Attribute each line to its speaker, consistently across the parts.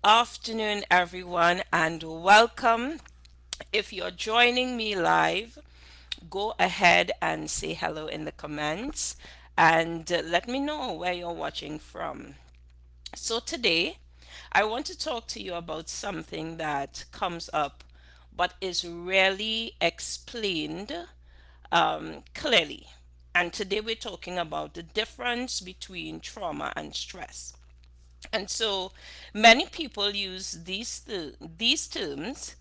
Speaker 1: afternoon, everyone, and welcome. If you're joining me live, go ahead and say hello in the comments and let me know where you're watching from. So, today, I want to talk to you about something that comes up but is rarely explained clearly. And today, we're talking about the difference between trauma and stress. And so many people use these terms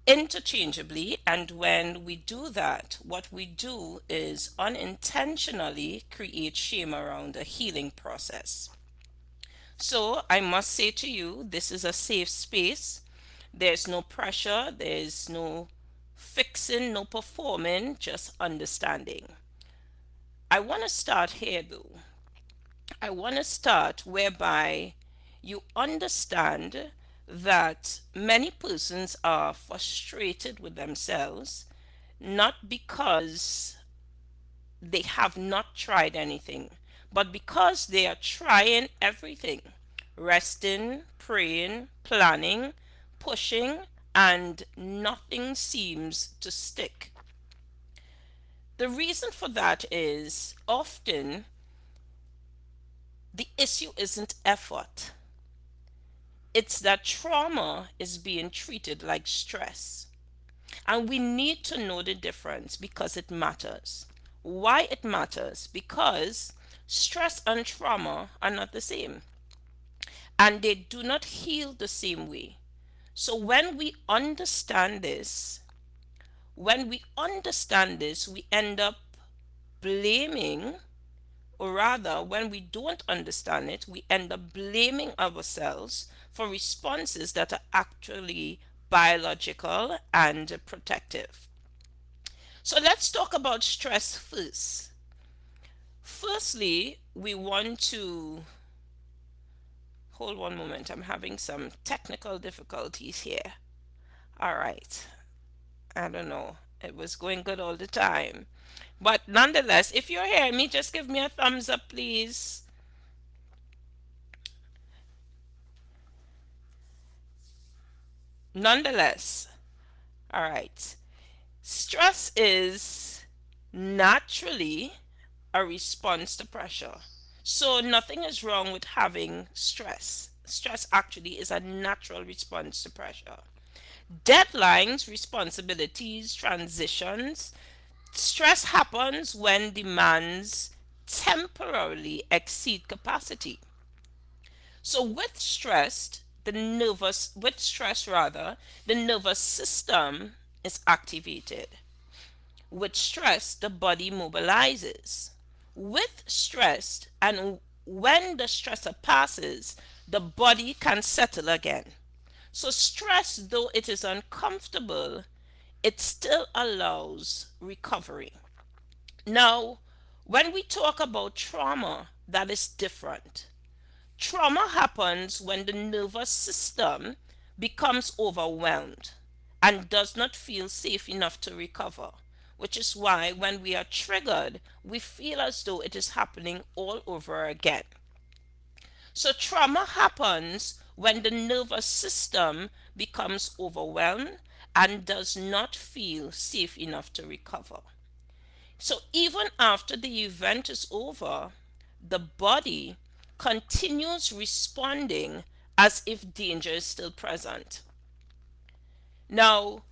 Speaker 1: interchangeably, and when we do that, what we do is unintentionally create shame around the healing process. So I must say to you, this is a safe space. There's no pressure, there's no fixing, no performing, just understanding. I want to start here though. I want to start whereby you understand that many persons are frustrated with themselves not because they have not tried anything, but because they are trying everything resting, praying, planning, pushing, and nothing seems to stick. The reason for that is often the issue isn't effort. It's that trauma is being treated like stress. And we need to know the difference because it matters. Why it matters? Because stress and trauma are not the same and they do not heal the same way. So when we understand this, we end up blaming, or rather, when we don't understand it, we end up blaming ourselves for responses that are actually biological and protective. So let's talk about stress first. Firstly, we want to hold one moment. I'm having some technical difficulties here. All right. I don't know. It was going good all the time. But nonetheless, if you're hearing me, just give me a thumbs up, please. Nonetheless, all right. Stress is naturally a response to pressure. So nothing is wrong with having stress. Stress actually is a natural response to pressure. Deadlines, responsibilities, transitions. Stress happens when demands temporarily exceed capacity. So with stress rather, the nervous system is activated. With stress, the body mobilizes. With stress, and when the stressor passes, the body can settle again. So, stress, though it is uncomfortable, it still allows recovery. Now, when we talk about trauma, that is different. Trauma happens when the nervous system becomes overwhelmed and does not feel safe enough to recover, which is why when we are triggered, we feel as though it is happening all over again. So, trauma happens when the nervous system becomes overwhelmed and does not feel safe enough to recover. So, even after the event is over, the body continues responding as if danger is still present. Now,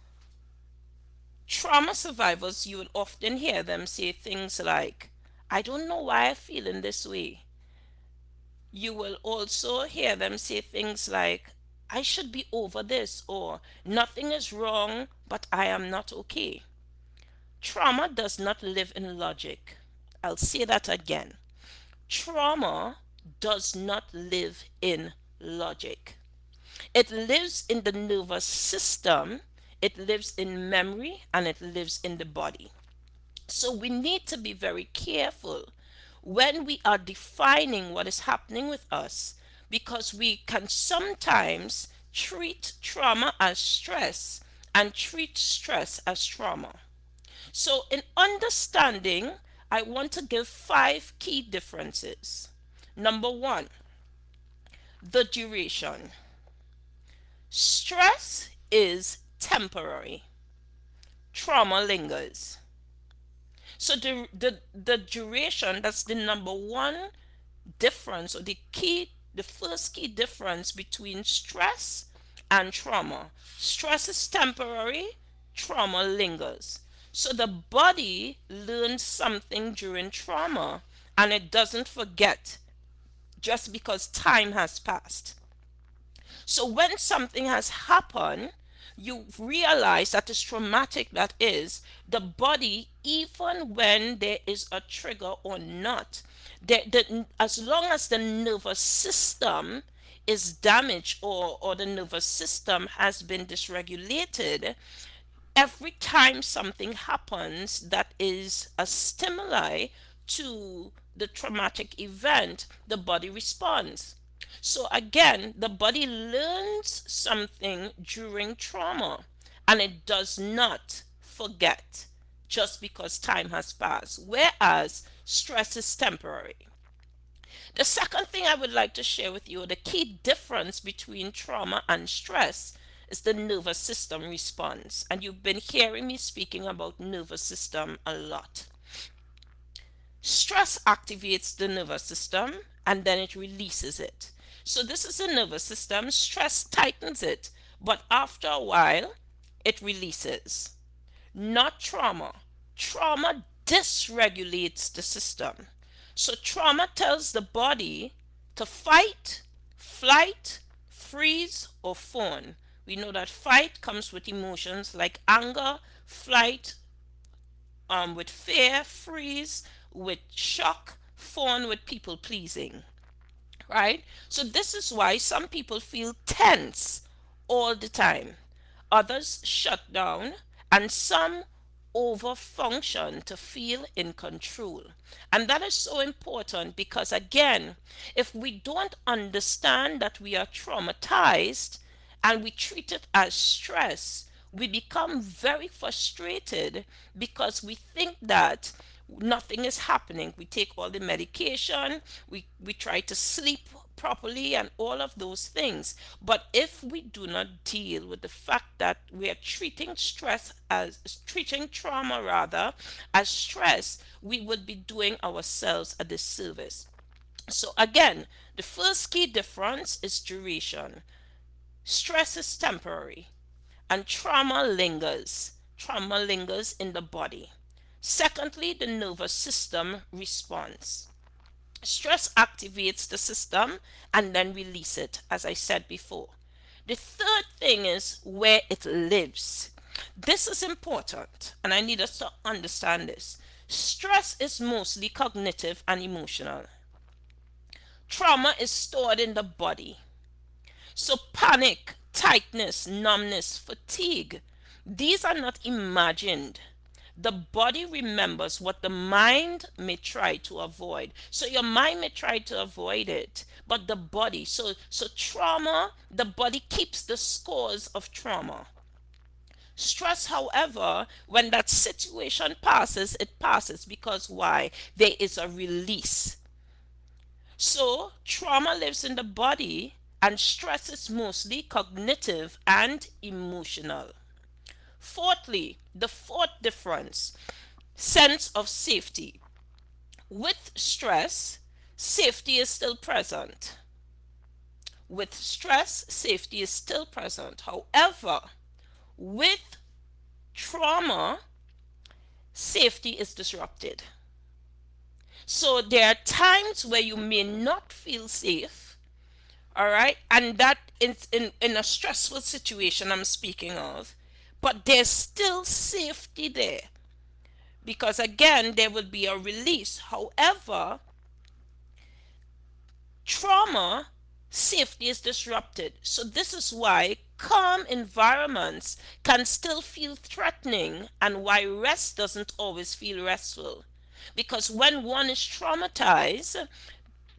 Speaker 1: trauma survivors, you will often hear them say things like, I don't know why I feel in this way. You will also hear them say things like, I should be over this, or nothing is wrong, but I am not okay. Trauma does not live in logic. I'll say that again. Trauma does not live in logic. It lives in the nervous system, it lives in memory, and it lives in the body. So we need to be very careful when we are defining what is happening with us because we can sometimes treat trauma as stress and treat stress as trauma. So, in understanding, I want to give five key differences. Number one, the duration. Stress is temporary, trauma lingers. So the duration, that's the number one difference, or the first key difference between stress and trauma. Stress is temporary, trauma lingers. So the body learns something during trauma and it doesn't forget just because time has passed. So when something has happened, you realize that is traumatic, that is, the body, even when there is a trigger or not, as long as the nervous system is damaged, or the nervous system has been dysregulated, every time something happens that is a stimuli to the traumatic event, the body responds. So again, the body learns something during trauma and it does not forget just because time has passed, whereas stress is temporary. The second thing I would like to share with you, the key difference between trauma and stress, is the nervous system response. And you've been hearing me speaking about nervous system a lot. Stress activates the nervous system and then it releases it. So this is the nervous system. Stress tightens it, but after a while, it releases. Not trauma. Trauma dysregulates the system. So trauma tells the body to fight, flight, freeze, or fawn. We know that fight comes with emotions like anger, flight with fear, freeze with shock, fawn with people pleasing, right? So this is why some people feel tense all the time, others shut down, and some overfunction to feel in control. And that is so important because, again, if we don't understand that we are traumatized and we treat it as stress, we become very frustrated because we think that nothing is happening. We take all the medication, we try to sleep properly and all of those things. But if we do not deal with the fact that we are treating trauma rather as stress, we would be doing ourselves a disservice. So again, the first key difference is duration. Stress is temporary and trauma lingers. Trauma lingers in the body. Secondly, the nervous system response. Stress activates the system and then release it, as I said before. The third thing is where it lives. This is important, and I need us to understand this. Stress is mostly cognitive and emotional. Trauma is stored in the body. So, panic, tightness, numbness, fatigue, these are not imagined. The body remembers what the mind may try to avoid. So your mind may try to avoid it, but the body, so trauma, the body keeps the scores of trauma. Stress, however, when that situation passes, it passes because why? There is a release. So trauma lives in the body and stress is mostly cognitive and emotional. Fourthly, the fourth difference, sense of safety. With stress, safety is still present. With stress, safety is still present. However, with trauma, safety is disrupted. So there are times where you may not feel safe, all right, and that in a stressful situation I'm speaking of, but there's still safety there because again there will be a release. However, trauma, safety is disrupted. So this is why calm environments can still feel threatening and why rest doesn't always feel restful. Because when one is traumatized,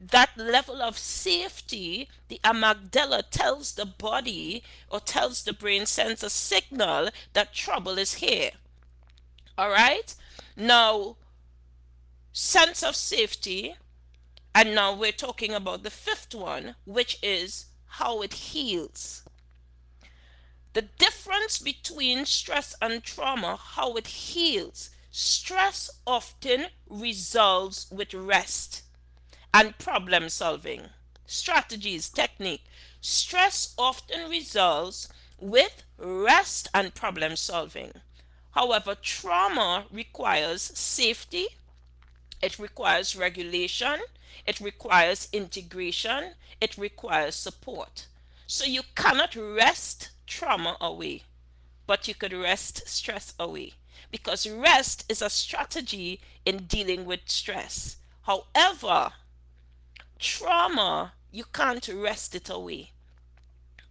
Speaker 1: that level of safety, the amygdala tells the body or tells the brain, sends a signal that trouble is here. All right? Now, sense of safety, and now we're talking about the fifth one, which is how it heals. The difference between stress and trauma, how it heals. Stress often resolves with rest and problem solving strategies, technique. Stress often resolves with rest and problem solving. However, trauma requires safety, it requires regulation, it requires integration, it requires support. So you cannot rest trauma away, but you could rest stress away, because rest is a strategy in dealing with stress. However, trauma, you can't rest it away.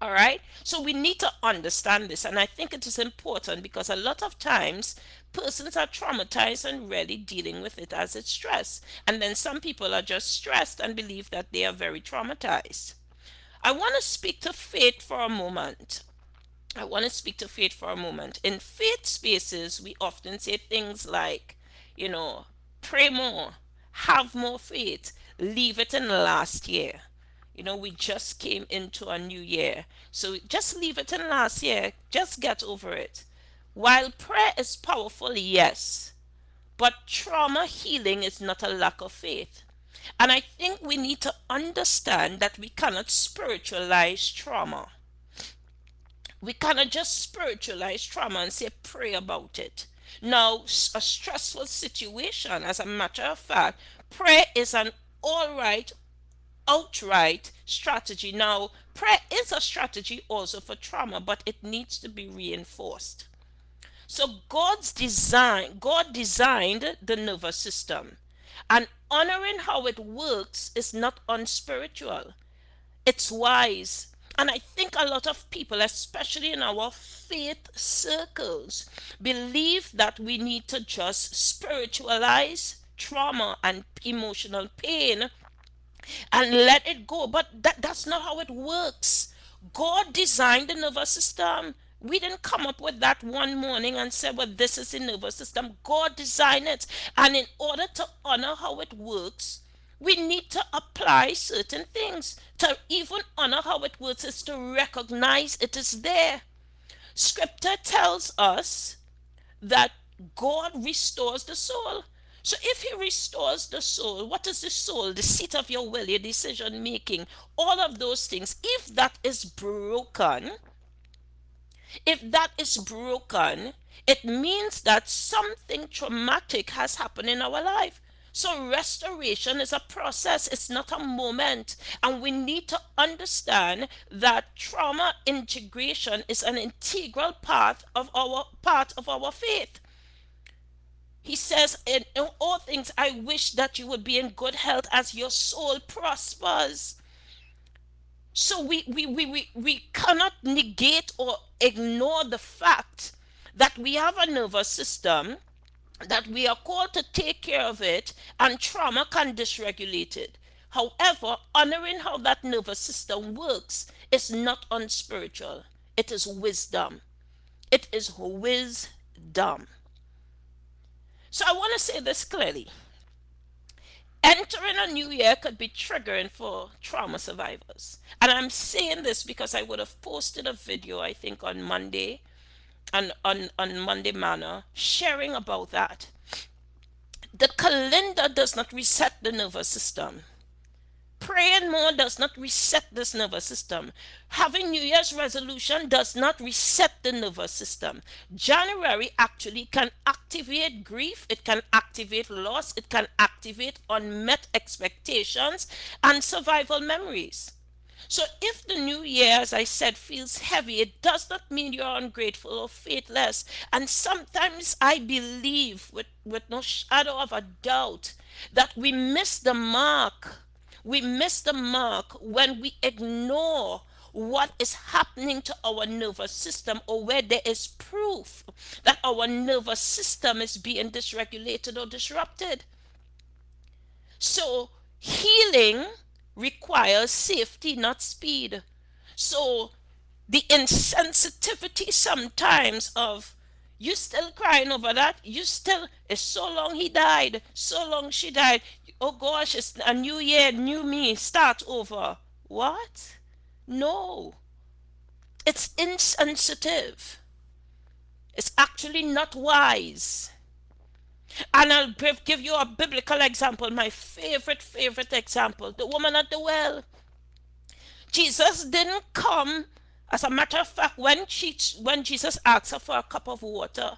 Speaker 1: All right. So we need to understand this. And I think it is important because a lot of times persons are traumatized and really dealing with it as it's stress. And then some people are just stressed and believe that they are very traumatized. I want to speak to faith for a moment. I want to speak to faith for a moment. In faith spaces, we often say things like, you know, pray more, have more faith, leave it in last year. We just came into a new year. So just leave it in last year. Just get over it. While prayer is powerful, yes, but trauma healing is not a lack of faith. And I think we need to understand that we cannot spiritualize trauma. We cannot just spiritualize trauma and say pray about it. Now, a stressful situation, as a matter of fact, prayer is an all right, outright strategy. Now, prayer is a strategy also for trauma, but it needs to be reinforced. So God designed the nervous system, and honoring how it works is not unspiritual. It's wise. And I think a lot of people, especially in our faith circles, believe that we need to just spiritualize trauma and emotional pain and let it go. But that's not how it works. God designed the nervous system. We didn't come up with that one morning and say, well, this is the nervous system. God designed it. And in order to honor how it works, we need to apply certain things. To even honor how it works is to recognize it is there. Scripture tells us that God restores the soul. So if he restores the soul, what is the soul? The seat of your will, your decision making, all of those things. If that is broken, it means that something traumatic has happened in our life. So restoration is a process, it's not a moment. And we need to understand that trauma integration is an integral part of our faith. He says, in all things, I wish that you would be in good health as your soul prospers. So we cannot negate or ignore the fact that we have a nervous system, that we are called to take care of it, and trauma can dysregulate it. However, honoring how that nervous system works is not unspiritual. It is wisdom. It is wisdom. So I want to say this clearly. Entering a new year could be triggering for trauma survivors. And I'm saying this because I would have posted a video, I think, on Monday and on Monday Manor sharing about that. The calendar does not reset the nervous system. Praying more does not reset this nervous system. Having New Year's resolution does not reset the nervous system. January actually can activate grief, it can activate loss, it can activate unmet expectations and survival memories. So if the new year, as I said, feels heavy, it does not mean you're ungrateful or faithless. And sometimes I believe with no shadow of a doubt that we miss the mark. We miss the mark when we ignore what is happening to our nervous system, or where there is proof that our nervous system is being dysregulated or disrupted. So healing requires safety, not speed. So the insensitivity sometimes of you still crying over that, you still, it's so long he died, so long she died, oh gosh, it's a new year, new me, start over. What? No, It's insensitive. It's actually not wise. And I'll give you a biblical example, my favorite example, the woman at the well. Jesus didn't come. As a matter of fact, when Jesus asked her for a cup of water,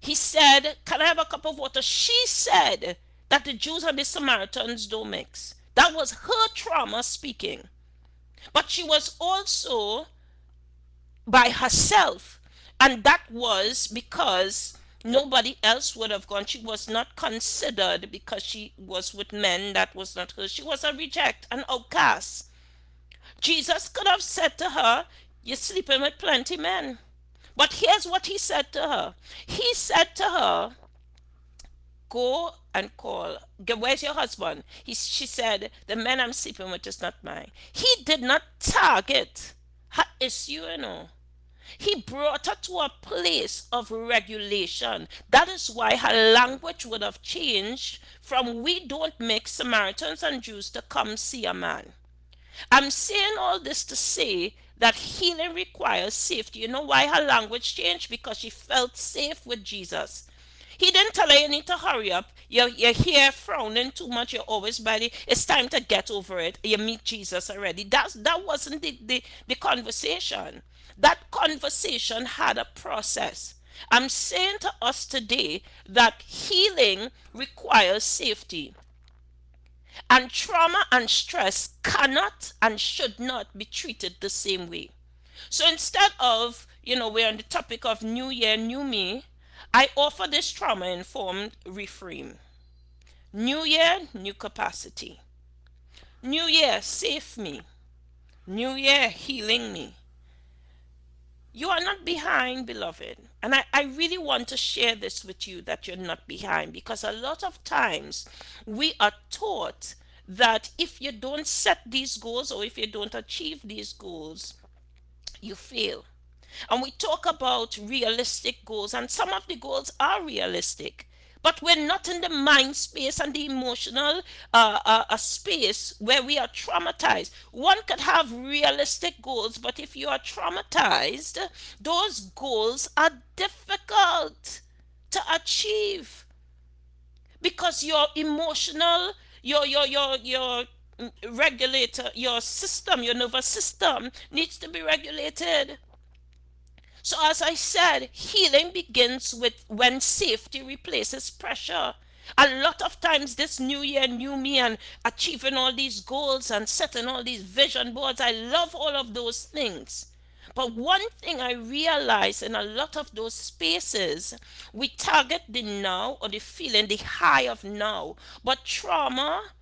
Speaker 1: he said, "Can I have a cup of water?" She said that the Jews and the Samaritans don't mix. That was her trauma speaking. But she was also by herself. And that was because nobody else would have gone. She was not considered because she was with men that was not her. She was a reject, an outcast. Jesus could have said to her, "You're sleeping with plenty men." But here's what he said to her. He said to her, "Go and call. Where's your husband?" She said, "The man I'm sleeping with is not mine." He did not target her issue, you know. He brought her to a place of regulation. That is why her language would have changed from "we don't make Samaritans and Jews" to "come see a man." I'm saying all this to say that healing requires safety. You know why her language changed? Because she felt safe with Jesus. He didn't tell her, "You need to hurry up. You're here frowning too much. You're always ready. It's time to get over it. You meet Jesus already." That wasn't the conversation. That conversation had a process. I'm saying to us today that healing requires safety. And trauma and stress cannot and should not be treated the same way. So instead of, we're on the topic of new year, new me, I offer this trauma informed reframe. New year, new capacity. New year, save me. New year, healing me. You are not behind, beloved. And I really want to share this with you, that you're not behind, because a lot of times we are taught that if you don't set these goals or if you don't achieve these goals, you fail. And we talk about realistic goals, and some of the goals are realistic. But we're not in the mind space and the emotional space where we are traumatized. One could have realistic goals, but if you are traumatized, those goals are difficult to achieve because your emotional, your regulator, your system, your nervous system needs to be regulated. So, as I said, healing begins with when safety replaces pressure. A lot of times, this new year, new me, and achieving all these goals and setting all these vision boards, I love all of those things. But one thing I realize in a lot of those spaces, we target the now or the feeling, the high of now. But trauma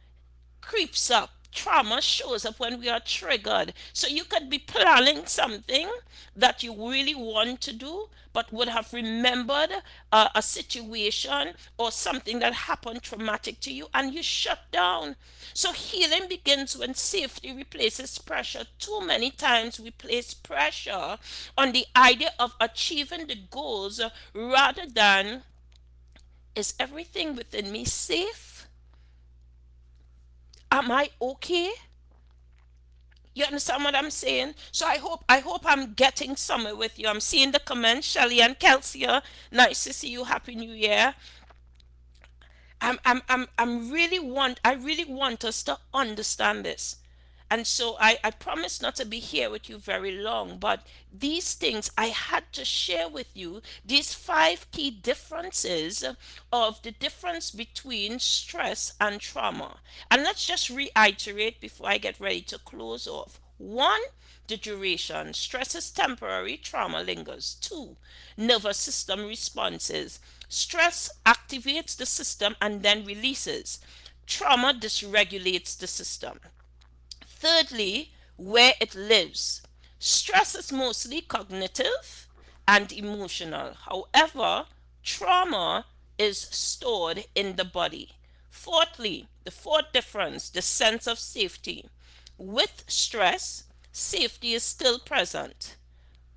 Speaker 1: creeps up. Trauma shows up when we are triggered. So you could be planning something that you really want to do, but would have remembered a situation or something that happened traumatic to you, and you shut down. So healing begins when safety replaces pressure. Too many times we place pressure on the idea of achieving the goals rather than, "Is everything within me safe? Am I okay?" You understand what I'm saying? So I hope I'm getting somewhere with you. I'm seeing the comments, Shelly and Kelsey. Nice to see you. Happy New Year. I really want us to understand this. And so I promise not to be here with you very long, but these things I had to share with you, these five key differences of the difference between stress and trauma. And let's just reiterate before I get ready to close off. One, the duration. Stress is temporary, trauma lingers. Two, nervous system responses. Stress activates the system and then releases. Trauma dysregulates the system. Thirdly, where it lives. Stress is mostly cognitive and emotional. However, trauma is stored in the body. Fourthly, the fourth difference, the sense of safety. With stress, safety is still present.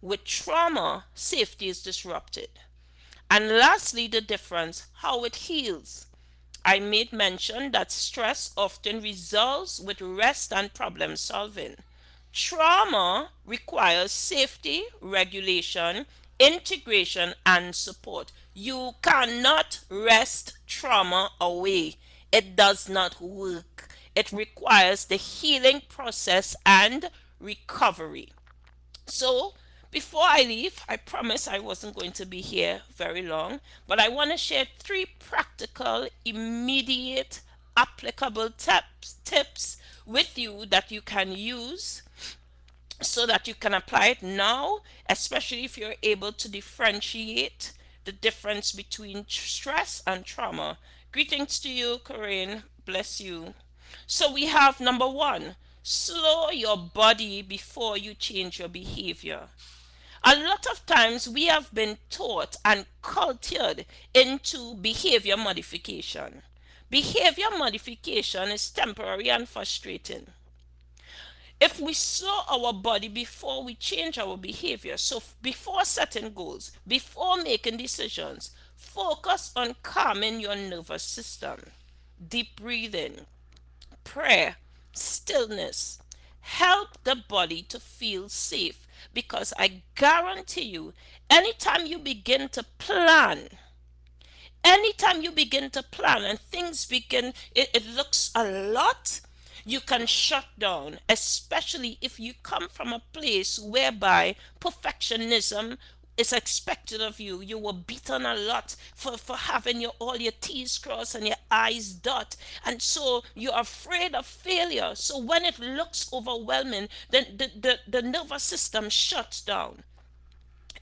Speaker 1: With trauma, safety is disrupted. And lastly, the difference, how it heals. I made mention that stress often resolves with rest and problem solving. Trauma requires safety, regulation, integration, and support. You cannot wrest trauma away. It does not work. It requires the healing process and recovery. So, before I leave, I promise I wasn't going to be here very long, but I want to share three practical, immediate, applicable tips with you that you can use so that you can apply it now, especially if you're able to differentiate the difference between stress and trauma. Greetings to you, Corinne. Bless you. So we have number one, slow your body before you change your behavior. A lot of times we have been taught and cultured into behavior modification. Behavior modification is temporary and frustrating. If we slow our body before we change our behavior, so before setting goals, before making decisions, focus on calming your nervous system. Deep breathing, prayer, stillness help the body to feel safe, because I guarantee you, anytime you begin to plan, and things begin, it looks a lot, you can shut down, especially if you come from a place whereby perfectionism is expected of you. You were beaten a lot for having all your T's crossed and your I's dot. And so you're afraid of failure. So when it looks overwhelming, then the nervous system shuts down.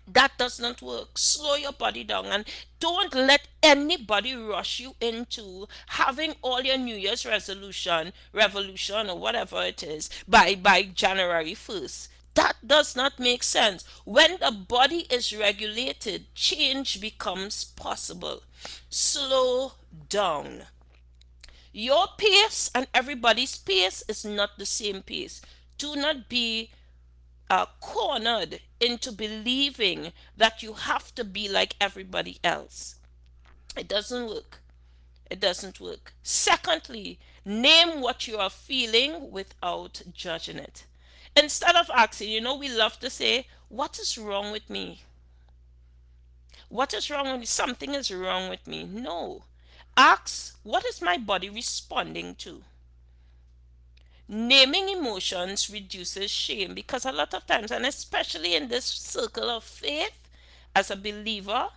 Speaker 1: That does not work. Slow your body down and don't let anybody rush you into having all your New Year's resolution, revolution, or whatever it is by January 1st. That does not make sense. When the body is regulated, change becomes possible. Slow down. Your pace and everybody's pace is not the same pace. Do not be cornered into believing that you have to be like everybody else. It doesn't work. It doesn't work. Secondly, name what you are feeling without judging it. Instead of asking, we love to say, what is wrong with me? What is wrong with me? Something is wrong with me. No. Ask, what is my body responding to? Naming emotions reduces shame, because a lot of times, and especially in this circle of faith, as a believer,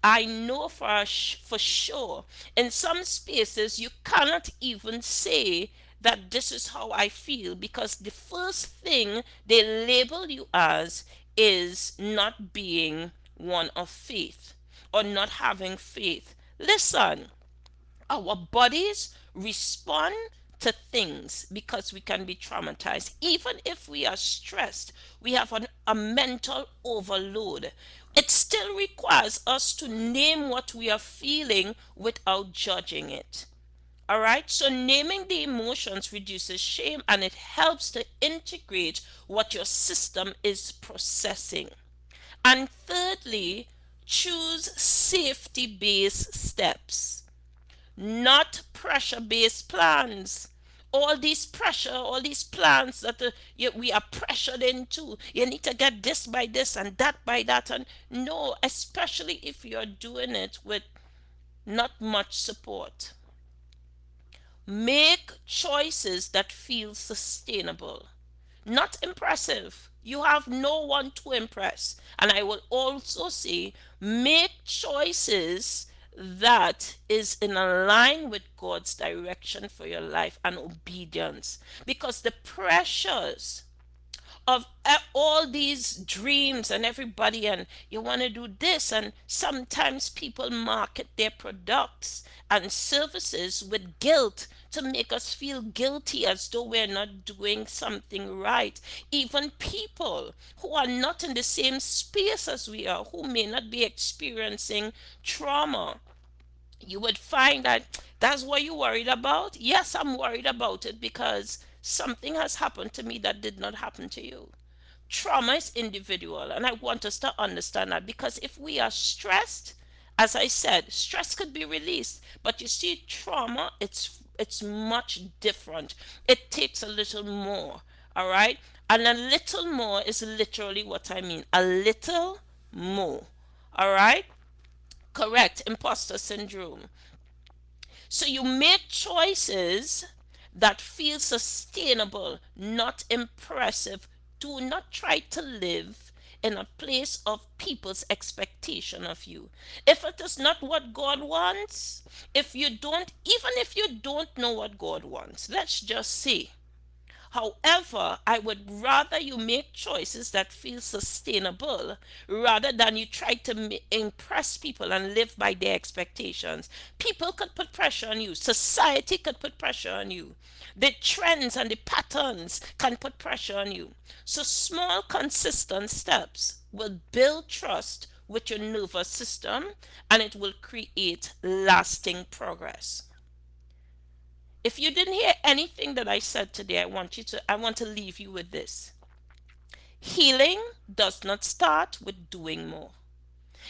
Speaker 1: I know for sure in some spaces you cannot even say that this is how I feel, because the first thing they label you as is not being one of faith or not having faith. Listen, our bodies respond to things because we can be traumatized. Even if we are stressed, we have a mental overload. It still requires us to name what we are feeling without judging it. All right, so naming the emotions reduces shame and it helps to integrate what your system is processing. And thirdly, choose safety based steps, not pressure based plans. All these plans that we are pressured into. You need to get this by this and that by that. And no, especially if you're doing it with not much support. Make choices that feel sustainable, not impressive. You have no one to impress. And I will also say, make choices that is in line with God's direction for your life and obedience. Because the pressures of all these dreams and everybody, and you want to do this, and sometimes people market their products and services with guilt to make us feel guilty as though we're not doing something right. Even people who are not in the same space as we are, who may not be experiencing trauma, you would find that that's what you're worried about. Yes, I'm worried about it because something has happened to me that did not happen to you. Trauma is individual, and I want us to understand that, because if we are stressed, as I said, stress could be released, but you see, trauma, it's much different. It takes a little more. All right, And a little more is literally what I mean. A little more. All right? Correct. Imposter syndrome. So you make choices that feel sustainable, not impressive. Do not try to live in a place of people's expectation of you. If it is not what God wants, even if you don't know what God wants, let's just say, however, I would rather you make choices that feel sustainable rather than you try to impress people and live by their expectations. People could put pressure on you, society could put pressure on you, the trends and the patterns can put pressure on you. So, small, consistent steps will build trust with your nervous system and it will create lasting progress. If you didn't hear anything that I said today, I want to leave you with this. Healing does not start with doing more.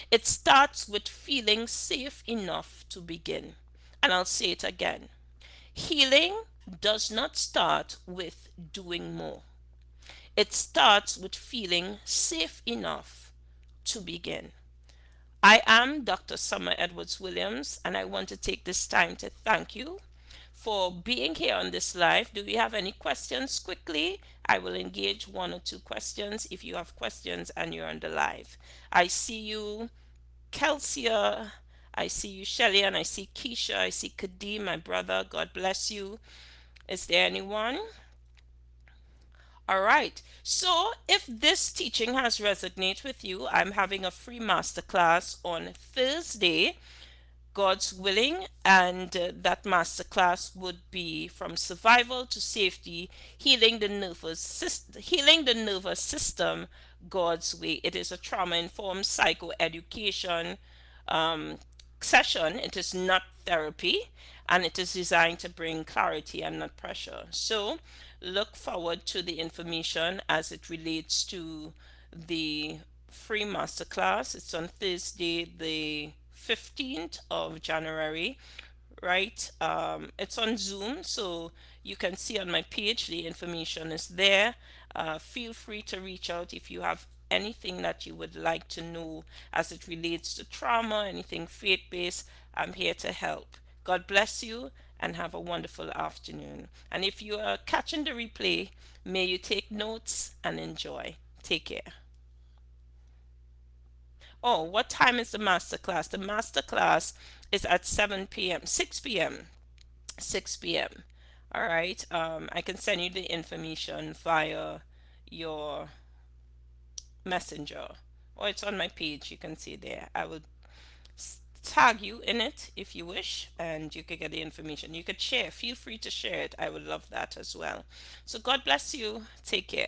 Speaker 1: It starts with feeling safe enough to begin. And I'll say it again. Healing does not start with doing more. It starts with feeling safe enough to begin. I am Dr. Summer Edwards Williams, and I want to take this time to thank you for being here on this live. Do we have any questions quickly? I will engage one or two questions if you have questions and you're on the live. I see you, Kelsia. I see you, Shelly, and I see Keisha. I see Kadeem, my brother. God bless you. Is there anyone? All right. So, if this teaching has resonated with you, I'm having a free masterclass on Thursday, God's willing, and that masterclass would be from survival to safety, healing the nervous system God's way. It is a trauma-informed psychoeducation um, session. It is not therapy, and it is designed to bring clarity and not pressure. So, look forward to the information as it relates to the free masterclass. It's on Thursday, the 15th of January, right? It's on Zoom, so you can see on my page the information is there. Feel free to reach out if you have anything that you would like to know as it relates to trauma, anything faith based. I'm here to help. God bless you and have a wonderful afternoon. And if you are catching the replay, may you take notes and enjoy. Take care. Oh, what time is the master class? The master class is at 7 p.m., 6 p.m. 6 p.m. All right. I can send you the information via your messenger, or it's on my page. You can see there. I will tag you in it if you wish, and you could get the information. You could share. Feel free to share it. I would love that as well. So God bless you. Take care.